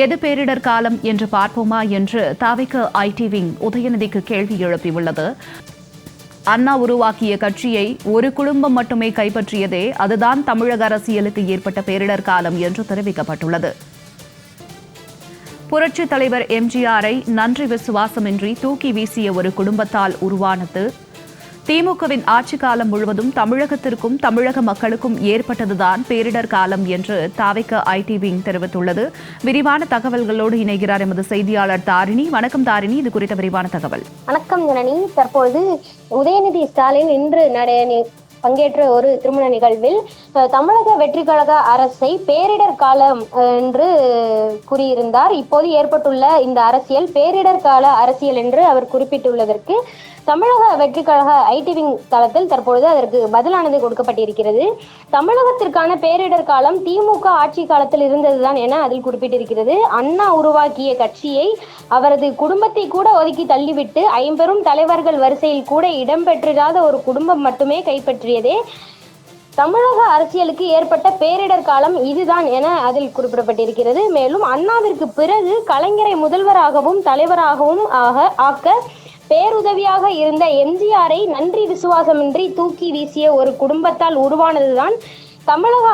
எது பேரிடர் காலம் என்று பார்ப்போமா என்று தவிக ஐடி விங் உதயநிதிக்கு கேள்வி எழுப்பியுள்ளது. அண்ணா உருவாக்கிய கட்சியை ஒரு குடும்பம் மட்டுமே கைப்பற்றியதே அதுதான் தமிழக அரசியலுக்கு ஏற்பட்ட பேரிடர் காலம் என்று தெரிவிக்கப்பட்டுள்ளது. புரட்சித் தலைவர் எம்ஜிஆரை நன்றி விசுவாசமின்றி தூக்கி வீசிய ஒரு குடும்பத்தால் உருவானது திமுகவின் ஆட்சி காலம் முழுவதும் தமிழகத்திற்கும் தமிழக மக்களுக்கும் ஏற்பட்டதுதான் பேரிடர் காலம் என்று தவிக ஐடி விங் தெரிவித்துள்ளது. விரிவான தகவல்களோடு இணைகிறார் எமது செய்தியாளர் தாரிணி. வணக்கம் தாரிணி, இது குறித்த விரிவான தகவல். வணக்கம் ஜனனி. தற்போது உதயநிதி ஸ்டாலின் இன்று பங்கேற்ற ஒரு திருமண நிகழ்வில் தமிழக வெற்றி கழக அரசை பேரிடர் காலம் என்று கூறியிருந்தார். இப்போது ஏற்பட்டுள்ள இந்த அரசியல் பேரிடர் கால அரசியல் என்று அவர் குறிப்பிட்டுள்ளதற்கு தமிழக வெற்றி கழக ஐடி விங் தளத்தில் தற்பொழுது அதற்கு பதிலானது கொடுக்கப்பட்டிருக்கிறது. தமிழகத்திற்கான பேரிடர் காலம் திமுக ஆட்சி காலத்தில் இருந்ததுதான் என அதில் குறிப்பிட்டிருக்கிறது. அண்ணா உருவாக்கிய கட்சியை அவரது குடும்பத்தை கூட ஒதுக்கி தள்ளிவிட்டு ஐம்பெரும் தலைவர்கள் வரிசையில் கூட இடம்பெற்றிராத ஒரு குடும்பம் மட்டுமே கைப்பற்றியதே தமிழக அரசியலுக்கு ஏற்பட்ட பேரிடர் காலம் இதுதான் என அதில் குறிப்பிடப்பட்டிருக்கிறது. மேலும் அண்ணாவிற்கு பிறகு கலைஞரை முதல்வராகவும் தலைவராகவும் ஆக்க பேருதவியாக இருந்த எம்ஜிஆரை நன்றி விசுவாசமின்றி தூக்கி வீசிய ஒரு குடும்பத்தால் உருவானதுதான் தமிழக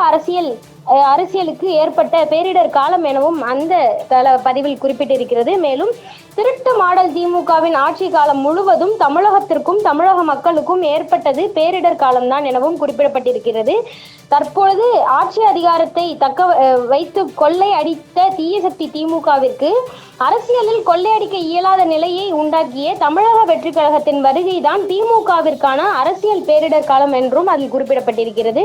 அரசியலுக்கு ஏற்பட்ட பேரிடர் காலம் எனவும் அந்த பதிவில் குறிப்பிட்டிருக்கிறது. மேலும் திருட்டு மாடல் திமுகவின் ஆட்சி காலம் முழுவதும் தமிழகத்திற்கும் தமிழக மக்களுக்கும் ஏற்பட்டது பேரிடர் காலம்தான் எனவும் குறிப்பிடப்பட்டிருக்கிறது. தற்பொழுது ஆட்சி அதிகாரத்தை தக்க வைத்து கொள்ளை அடித்த தீய சக்தி திமுகவிற்கு அரசியலில் கொள்ளையடிக்க இயலாத நிலையை உண்டாக்கிய தமிழக வெற்றி கழகத்தின் வருகைதான் திமுகவிற்கான அரசியல் பேரிடர் காலம் என்றும் அதில் குறிப்பிடப்பட்டிருக்கிறது.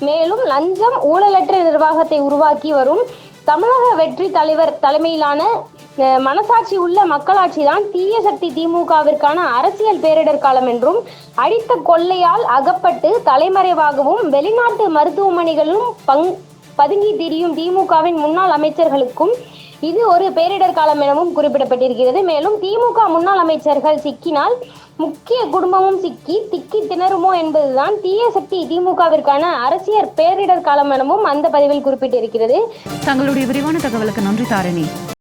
மேலும் லஞ்சம் ஊழலற்ற நிர்வாகத்தை உருவாக்கி வரும் தமிழக வெற்றி தலைவர் தலைமையிலான மனசாட்சி உள்ள மக்களாட்சி தான் தீய சக்தி திமுகவிற்கான அரசியல் பேரிடர் காலம் என்றும் அடித்த கொள்ளையால் அகப்பட்டு தலைமறைவாகவும் வெளிநாட்டு மருத்துவமனைகளும் பதுங்கி திரியும் திமுகவின் முன்னாள் அமைச்சர்களுக்கும் இது ஒரு பேரிடர் காலம் எனவும் குறிப்பிடப்பட்டிருக்கிறது. மேலும் திமுக முன்னாள் அமைச்சர்கள் சிக்கினால் முக்கிய குடும்பமும் திக்கி திணறுமோ என்பதுதான் தீய சக்தி திமுகவிற்கான அரசியல் பேரிடர் காலம் எனவும் அந்த பதிவில் குறிப்பிட்டிருக்கிறது. தங்களுடைய விரிவான தகவலுக்கு நன்றி தாரிணி.